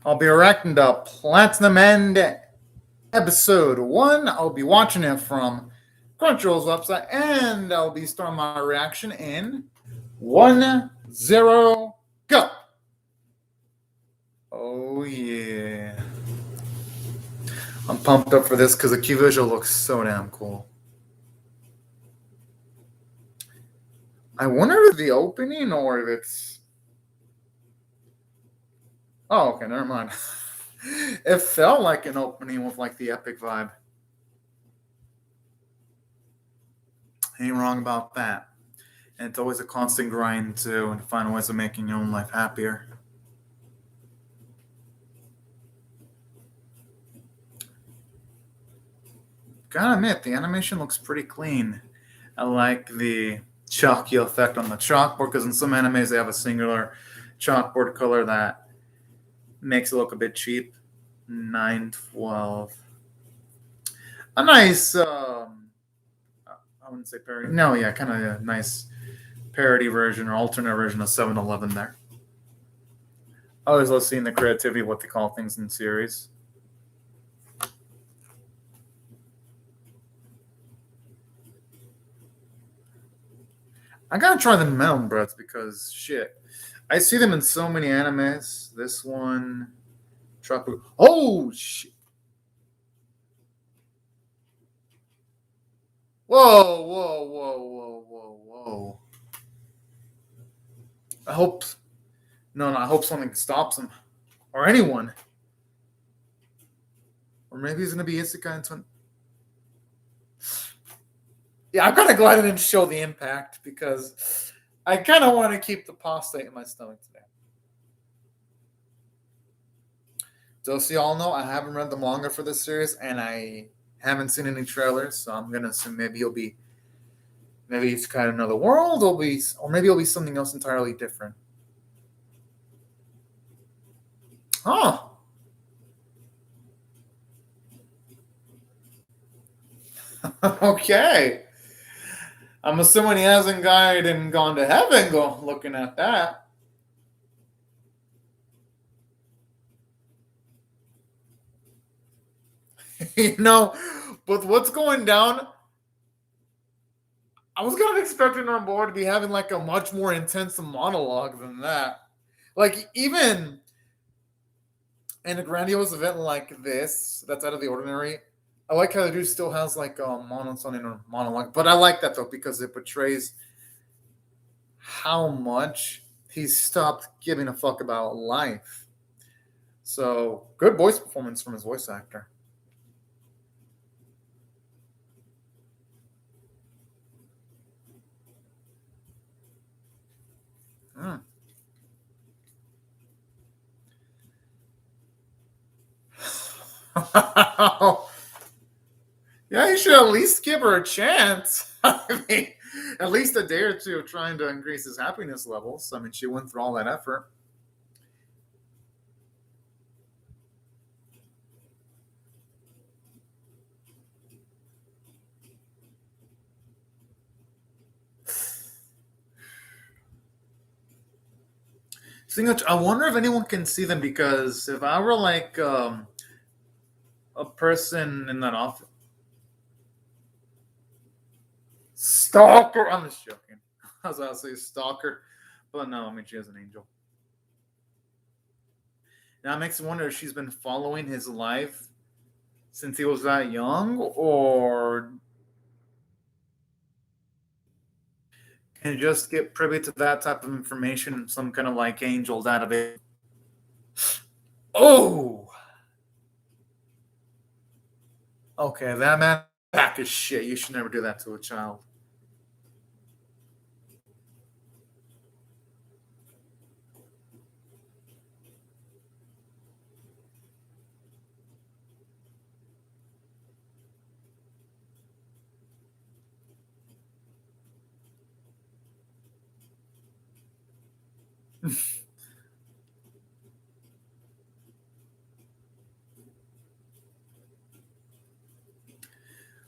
I'll be reacting to Platinum End Episode 1. I'll be watching it from Crunchyroll's website, and I'll be starting my reaction in 1-0, go! Oh, yeah. I'm pumped up for this because the key visual looks so damn cool. I wonder if it's the opening or if it's... Oh, okay, never mind. It felt like an opening with like the epic vibe. Ain't wrong about that. And it's always a constant grind too, and find ways of making your own life happier. Gotta admit, the animation looks pretty clean. I like the chalky effect on the chalkboard because in some animes they have a singular chalkboard color that makes it look a bit cheap. 912. A nice, I wouldn't say parody. No, yeah, kind of a nice parody version or alternate version of 7-Eleven there. I always love seeing the creativity of what they call things in series. I gotta try the melon breads because shit. I see them in so many animes. This one, tropical. Oh shit! Whoa, whoa, whoa, whoa, whoa, whoa! I hope. No, I hope something stops him or anyone. Or maybe he's gonna be Isekai in 20. Yeah, I'm kind of glad I didn't show the impact because I kind of want to keep the pasta in my stomach today. Just so y'all know, I haven't read the manga for this series, and I haven't seen any trailers, so I'm gonna assume maybe it's kind of another world, or maybe it'll be something else entirely different. Huh. Okay. I'm assuming he hasn't died and gone to heaven looking at that. But what's going down, I was kind of expecting our board to be having like a much more intense monologue than that. Like, even in a grandiose event like this, that's out of the ordinary, I like how the dude still has like a monotone or monologue. But I like that though because it portrays how much he's stopped giving a fuck about life. So, good voice performance from his voice actor. Hmm. Yeah, you should at least give her a chance. I mean, at least a day or two of trying to increase his happiness levels. I mean, she went through all that effort. I wonder if anyone can see them because if I were like a person in that office, stalker. I'm just joking. I was about to say stalker, but no, I mean she has an angel. Now it makes me wonder if she's been following his life since he was that young, or can just get privy to that type of information in some kind of like angel database. Oh, okay, that man back is shit. You should never do that to a child.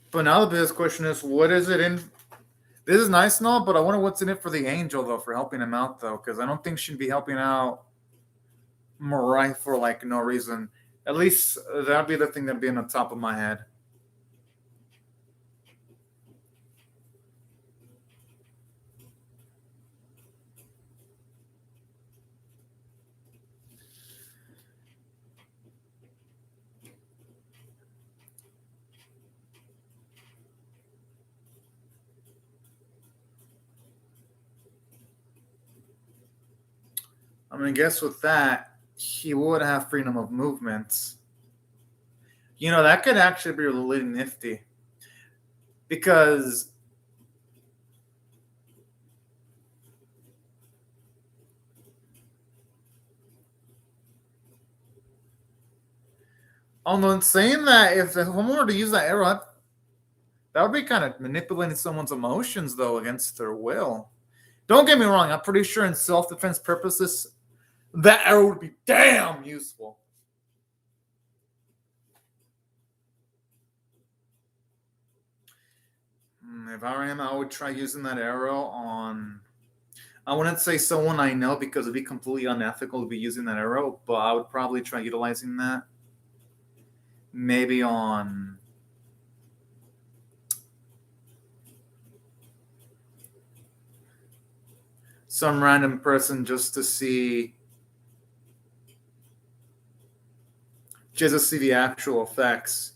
But now the biggest question is, what is it in? This is nice and all, but I wonder what's in it for the angel though, for helping him out though, because I don't think she'd be helping out Mariah for like no reason. At least that'd be the thing that'd be on the top of my head. I mean, guess with that, he would have freedom of movement. That could actually be really nifty because, although saying that, if the woman were to use that arrow, that would be kind of manipulating someone's emotions, though, against their will. Don't get me wrong. I'm pretty sure in self-defense purposes, that arrow would be damn useful. If I were him, I would try using that arrow on. I wouldn't say someone I know because it'd be completely unethical to be using that arrow, but I would probably try utilizing that. Maybe on. Some random person just to see the actual effects.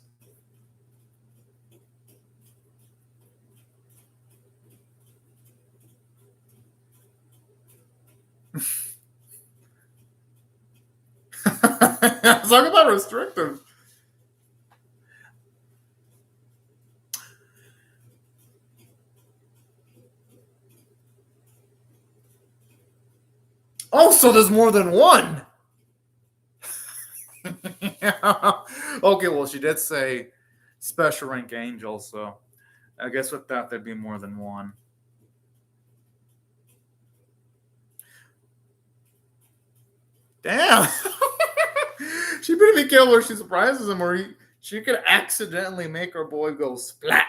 Talk about restrictive. Oh, so there's more than one. Yeah. Okay, well, she did say special rank angel, so I guess with that, there'd be more than one. Damn. She better be careful where she surprises him, or she could accidentally make her boy go splat.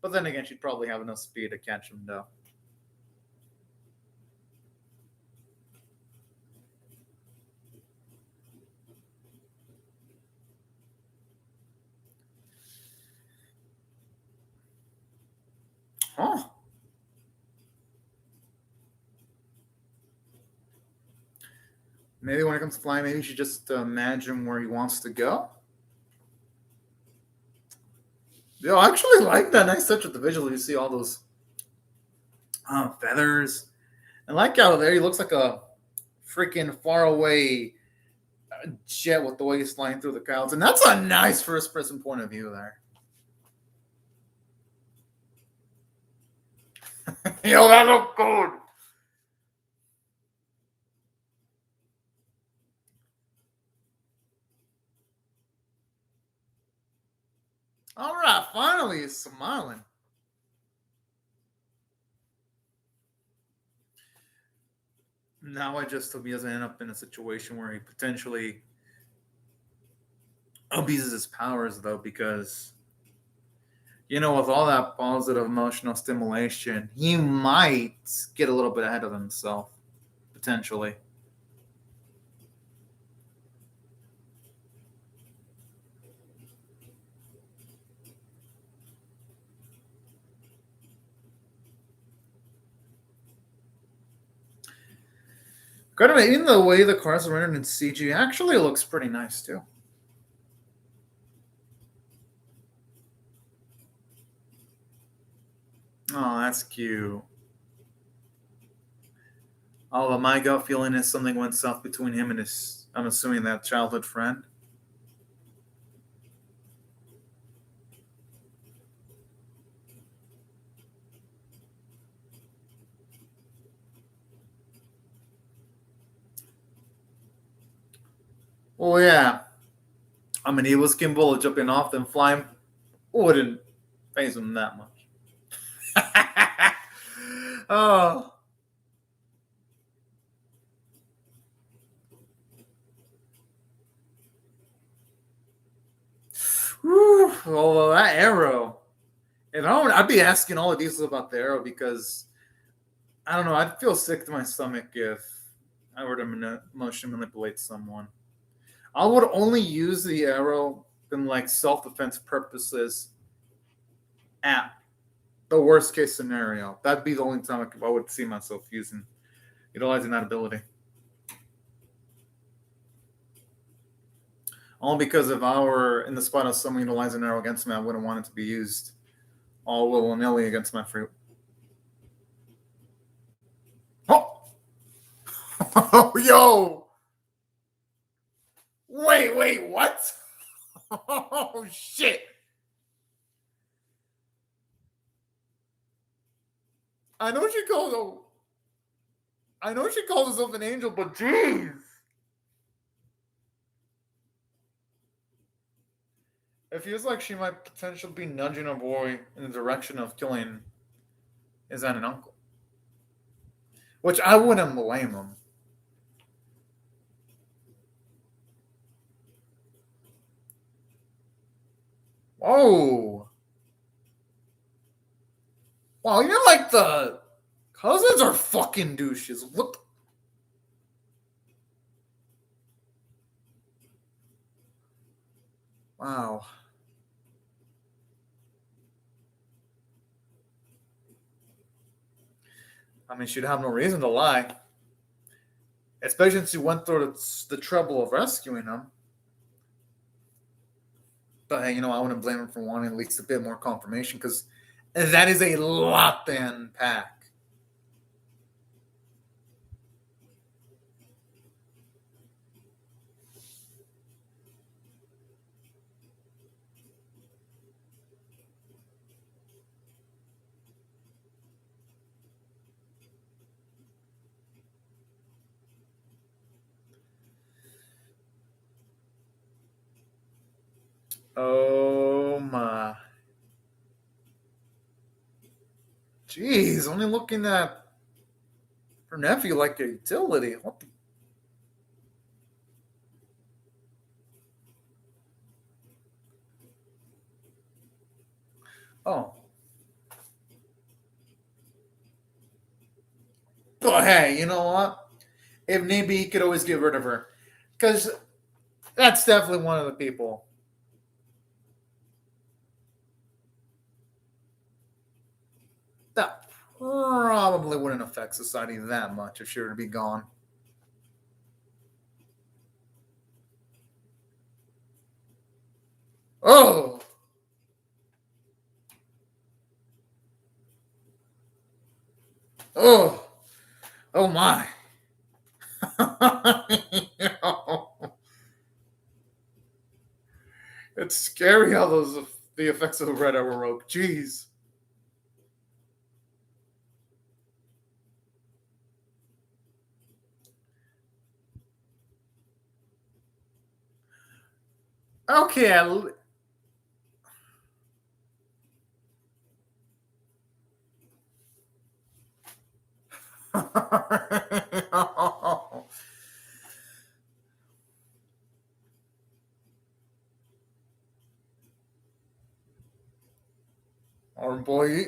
But then again, she'd probably have enough speed to catch him, though. Huh. Maybe when it comes to flying, maybe you should just imagine where he wants to go. Yo, I actually like that nice touch with the visual. You see all those feathers. And like out of there, he looks like a freaking faraway jet with the way he's flying through the clouds. And that's a nice first person point of view there. Yo, that looked good. All right, finally he's smiling. Now I just hope he doesn't end up in a situation where he potentially abuses his powers, though, because with all that positive emotional stimulation, he might get a little bit ahead of himself, potentially. Kind of, even the way the cars are rendered in CG actually looks pretty nice too. Oh, that's cute. Oh, my gut feeling is something went south between him and his, I'm assuming, that childhood friend. Well, yeah. I mean, he was Kimball jumping off and flying. Wouldn't phase him that much. Oh. Whew. Well, that arrow. I'd be asking all the details about the arrow because I don't know. I'd feel sick to my stomach if I were to emotionally manipulate someone, I would only use the arrow in like self-defense purposes at the worst case scenario. That'd be the only time I would see myself utilizing that ability. Only because if I were in the spot of someone utilizing an arrow against me, I wouldn't want it to be used all willy-nilly against my fruit. Oh! Oh, yo! Wait, what? Oh, shit! I know she calls herself an angel, but jeez! It feels like she might potentially be nudging a boy in the direction of killing his aunt and uncle. Which I wouldn't blame him. Whoa! Wow, you're like the cousins are fucking douches. What the? Wow. I mean, she'd have no reason to lie. Especially since she went through the trouble of rescuing him. But hey, I wouldn't blame him for wanting at least a bit more confirmation because that is a lot to unpack. Oh my. Jeez, only looking at her nephew like a utility. What the? Oh. But hey, you know what? If need be, he could always get rid of her. Because that's definitely one of the people. That probably wouldn't affect society that much if she were to be gone. Oh! Oh! Oh my! It's scary how the effects of the red are rogue. Jeez. Okay. Our boy.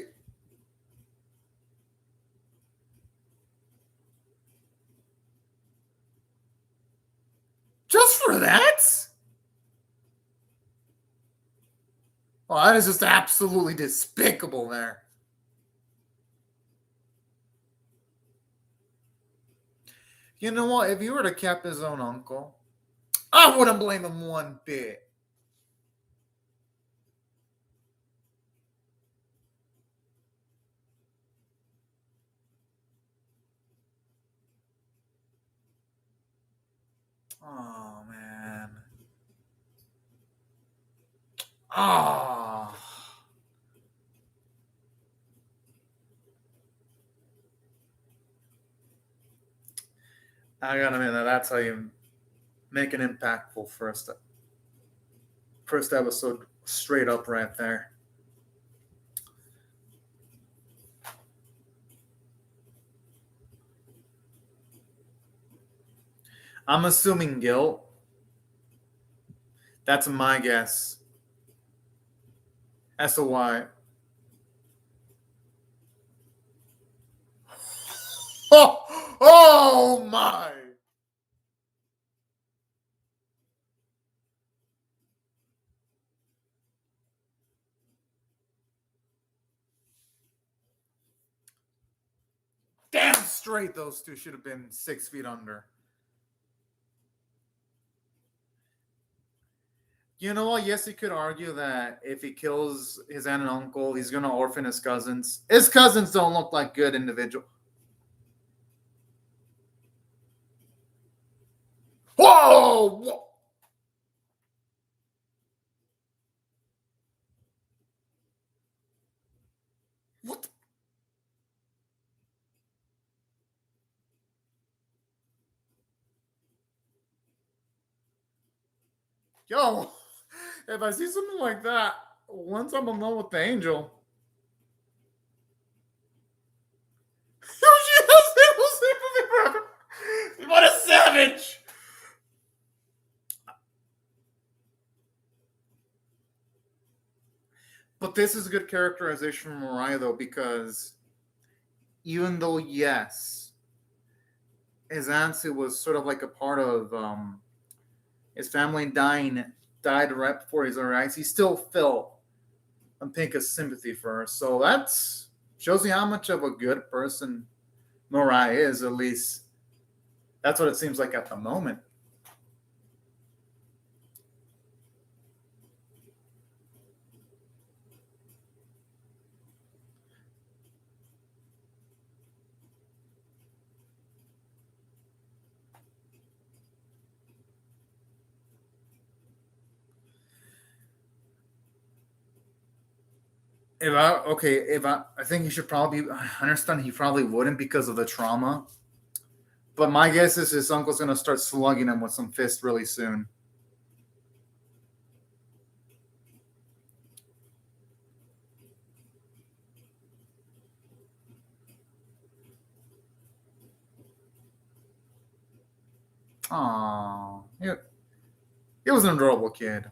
Just for that? Well, that is just absolutely despicable there. You know what? If you were to cap his own uncle, I wouldn't blame him one bit. Oh, man. Ah. Oh. I gotta admit that's how you make an impactful first episode straight up right there. I'm assuming guilt. That's my guess as to why. Oh, oh my! straight those two should have been 6 feet under. You know what? Yes, he could argue that if he kills his aunt and uncle, he's going to orphan his cousins. His cousins don't look like good individuals. Whoa! Whoa! What? Yo, if I see something like that, once I'm alone with the angel, what a savage! But this is a good characterization from Mariah, though, because even though, yes, his auntie was sort of like a part of his family died right before his eyes, he still felt and think of sympathy for her. So that's shows you how much of a good person Mariah is. At least that's what it seems like at the moment. If I think he should probably I understand he probably wouldn't because of the trauma. But my guess is his uncle's gonna start slugging him with some fist really soon. Aww. He was an adorable kid.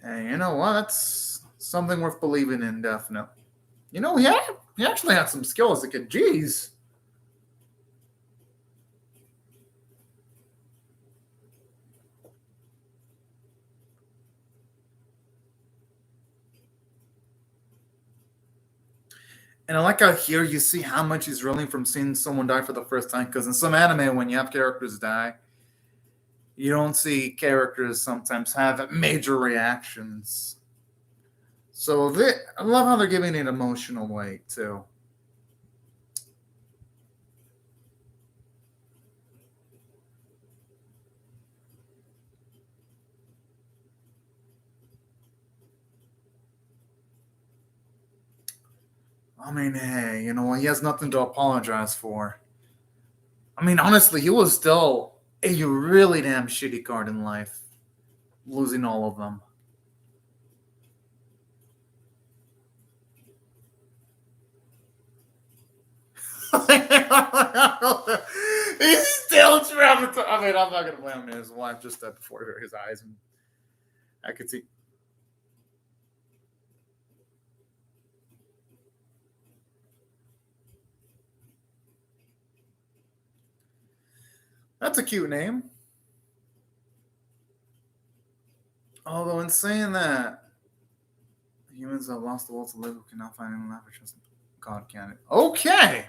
And you know what? That's something worth believing in, definitely. You know, he actually had some skill as a kid. Jeez. And I like how here you see how much he's reeling from seeing someone die for the first time. Because in some anime, when you have characters die, you don't see characters sometimes have major reactions. So I love how they're giving it emotional weight too. I mean, hey, you know, he has nothing to apologize for. I mean, honestly, he was still a really damn shitty card in life, losing all of them. He's still traumatized. I mean, I'm not gonna blame his wife just that before his eyes, and I could see. That's a cute name. Although, in saying that, humans have lost the will to live who cannot find any life or trust God can it. Okay.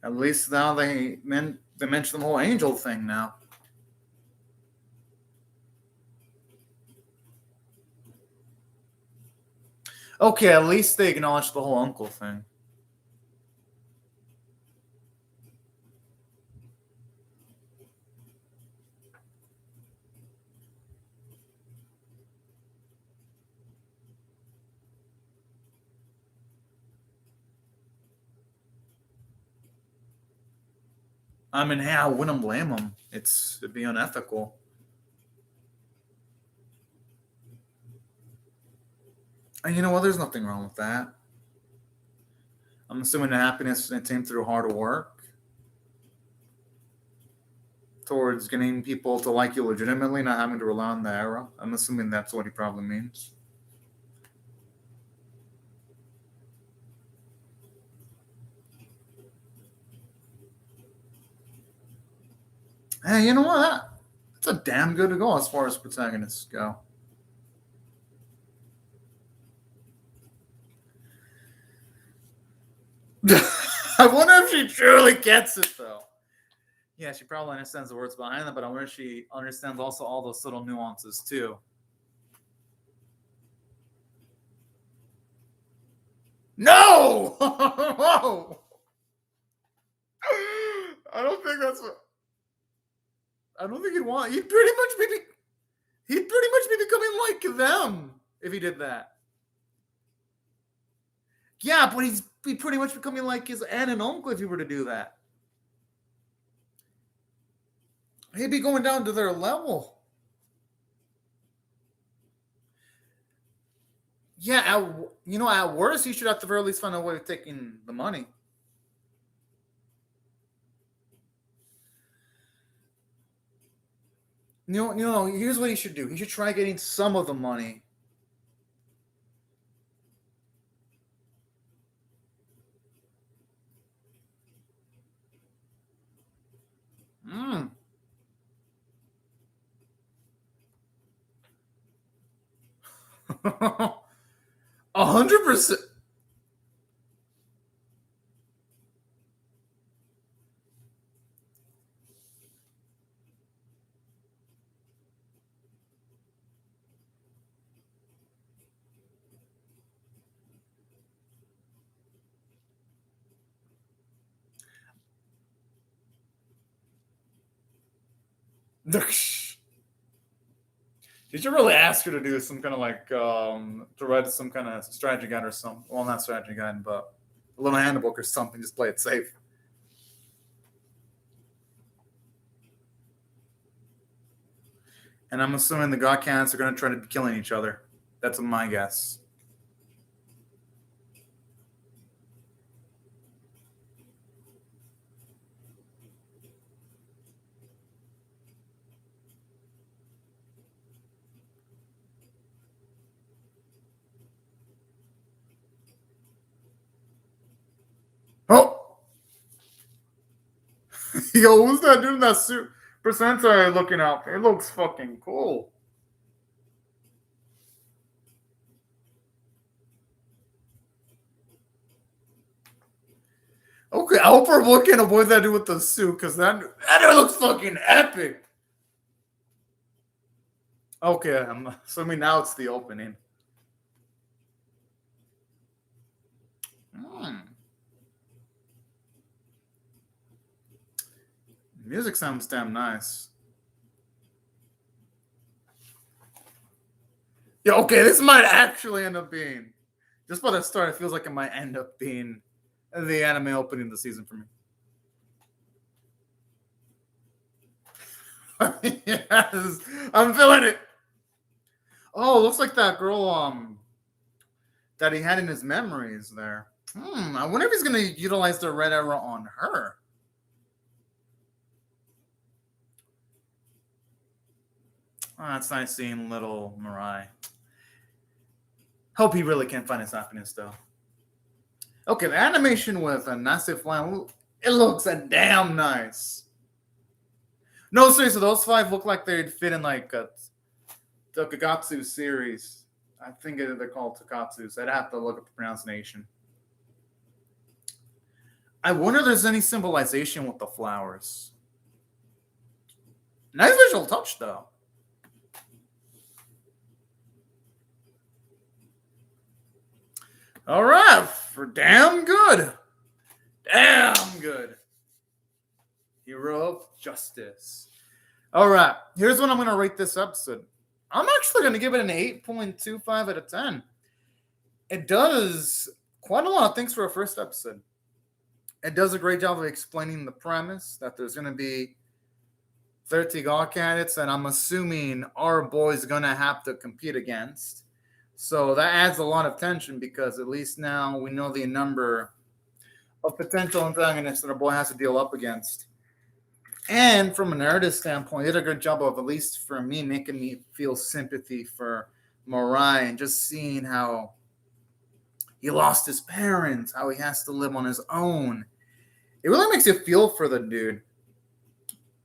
At least now they mention the whole angel thing now. Okay, at least they acknowledge the whole uncle thing. I mean, hey, I wouldn't blame them. It'd be unethical. And you know what? There's nothing wrong with that. I'm assuming the happiness attained through hard work towards getting people to like you legitimately, not having to rely on the era. I'm assuming that's what he probably means. Hey, you know what? It's a damn good goal as far as protagonists go. I wonder if she truly gets it, though. Yeah, she probably understands the words behind them, but I wonder if she understands also all those little nuances, too. No! I don't think that's what... I don't think he'd want... He'd pretty much be becoming like them if he did that. Yeah, but he'd be pretty much becoming like his aunt and uncle if he were to do that. He'd be going down to their level. Yeah, at worst, he should at the very least find a way of taking the money. Here's what he should do. He should try getting some of the money. Hmm. 100%. Did you really ask her to do some kind of to write some kind of strategy guide or something? Well, not strategy guide, but a little handbook or something. Just play it safe. And I'm assuming the God Cats are going to try to be killing each other. That's my guess. Oh! Yo, who's that dude in that suit? Percentile looking out. It looks fucking cool. Okay, I hope we can avoid that dude with the suit, because that dude looks fucking epic. Okay, I'm assuming now it's the opening. Music sounds damn nice. Yeah, okay, this might actually end up being, just by the start, it feels like it might end up being the anime opening of the season for me. Yes, I'm feeling it. Oh, looks like that girl that he had in his memories there. I wonder if he's gonna utilize the red arrow on her. Oh, that's nice seeing little Mirai. Hope he really can find his happiness though. Okay, the animation with a massive flying, it looks damn nice. No, seriously, those 5 look like they'd fit in like the Kagatsu series. I think they're called Takatsus. I'd have to look up the pronunciation. I wonder if there's any symbolization with the flowers. Nice visual touch, though. All right, for damn good. Damn good. Hero of Justice. All right, here's what I'm going to rate this episode. I'm actually going to give it an 8.25 out of 10. It does quite a lot of things for a first episode. It does a great job of explaining the premise that there's going to be 30 God candidates, and I'm assuming our boy's going to have to compete against. So that adds a lot of tension because at least now we know the number of potential antagonists that our boy has to deal up against. And from a narrative standpoint, they did a good job of, at least for me, making me feel sympathy for Mirai and just seeing how he lost his parents, how he has to live on his own. It really makes you feel for the dude.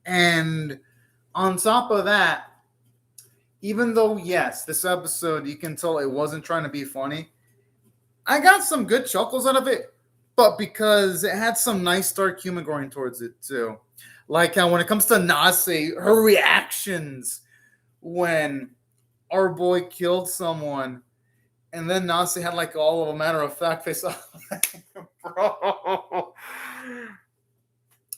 And On top of that, even though, yes, this episode, you can tell it wasn't trying to be funny, I got some good chuckles out of it, but because it had some nice dark humor going towards it, too. Like how when it comes to Nase, her reactions when our boy killed someone, and then Nase had like all of a matter of fact face. Bro.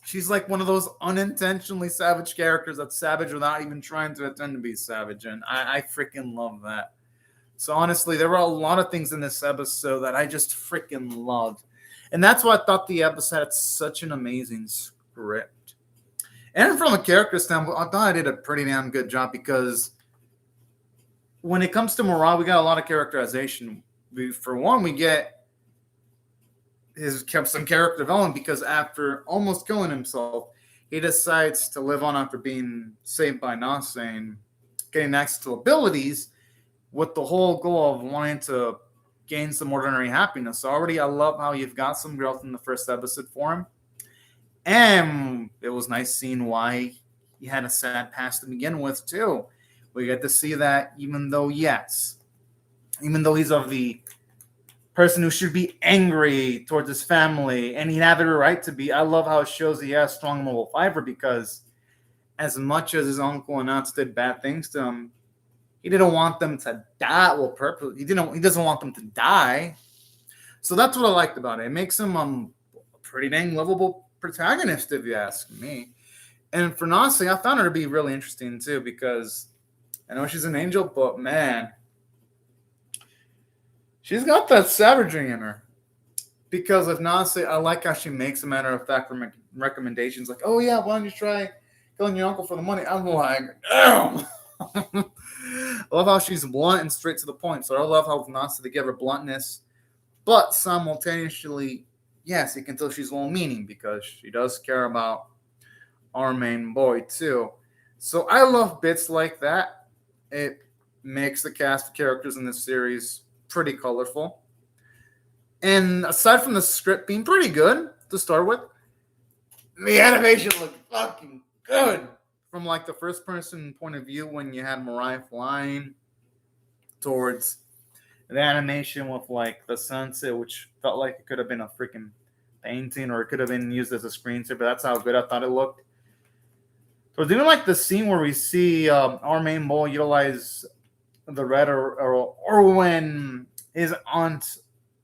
She's like one of those unintentionally savage characters that's savage without even trying to attempt to be savage. And I freaking love that. So honestly, there were a lot of things in this episode that I just freaking loved. And that's why I thought the episode had such an amazing script. And from a character standpoint, I thought I did a pretty damn good job because when it comes to Morale, we got a lot of characterization. For one, we get some character development because after almost killing himself, he decides to live on after being saved by Nase and getting access to abilities with the whole goal of wanting to gain some ordinary happiness. So already I love how you've got some growth in the first episode for him. And it was nice seeing why he had a sad past to begin with, too. We get to see that even though he's of the person who should be angry towards his family, and he'd have every right to be. I love how it shows he has strong moral fiber because as much as his uncle and aunts did bad things to him, he didn't want them to die. Well, he doesn't want them to die. So that's what I liked about it. It makes him a pretty dang lovable protagonist, if you ask me. And for Nase, I found her to be really interesting too because I know she's an angel, but man, she's got that savagery in her. Because of Nase, I like how she makes a matter of fact recommendations like, oh yeah, why don't you try killing your uncle for the money? I'm like, damn. I love how she's blunt and straight to the point. So I love how Nase they give her bluntness, but simultaneously, yes, you can tell she's well meaning because she does care about our main boy too. So I love bits like that. It makes the cast of characters in this series pretty colorful. And aside from the script being pretty good to start with, the animation looked fucking good. From like the first person point of view when you had Mariah flying towards the animation with like the sunset, which felt like it could have been a freaking painting or it could have been used as a screensaver. That's how good I thought it looked. So even like the scene where we see our main boy utilize the red or when his aunt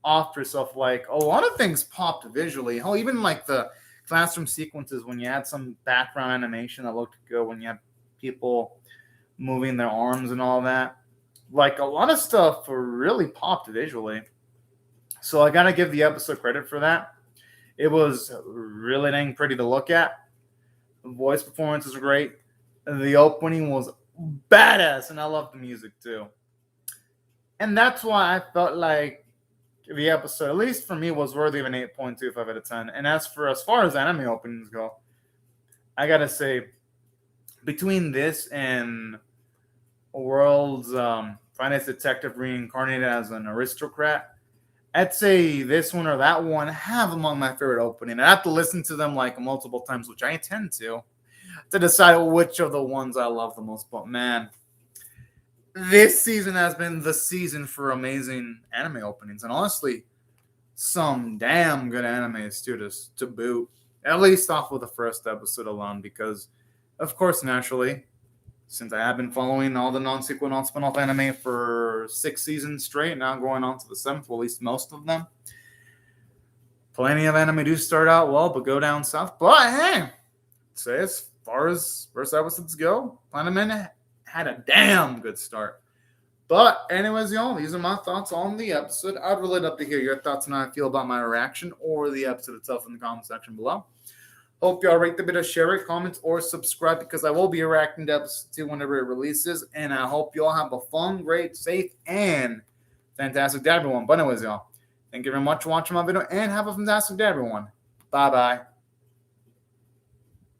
off herself, like a lot of things popped visually. Hell, even like the classroom sequences when you had some background animation that looked good, when you had people moving their arms and all that. Like a lot of stuff really popped visually. So I gotta give the episode credit for that. It was really dang pretty to look at. The voice performances were great. The opening was badass, and I love the music too. And that's why I felt like the episode, at least for me, was worthy of an 8.25 out of 10. And as far as anime openings go, I gotta say, between this and World's Finest Detective reincarnated as an aristocrat, I'd say this one or that one have among my favorite opening. I have to listen to them like multiple times, which I intend to decide which of the ones I love the most. But man, this season has been the season for amazing anime openings. And honestly, some damn good animes too to boot. At least off of the first episode alone. Because, of course, naturally, since I have been following all the non-sequel, non-spin-off anime for 6 seasons straight, now going on to the 7th, well, at least most of them. Plenty of anime do start out well, but go down south. But hey, say as far as first episodes go, Planet had a damn good start. But anyways, y'all, these are my thoughts on the episode. I'd really love to hear your thoughts on how I feel about my reaction or the episode itself in the comment section below. Hope y'all rate the video, share it, comment, or subscribe because I will be reacting to episode 2 whenever it releases. And I hope y'all have a fun, great, safe, and fantastic day, everyone. But anyways, y'all, thank you very much for watching my video and have a fantastic day, everyone. Bye-bye.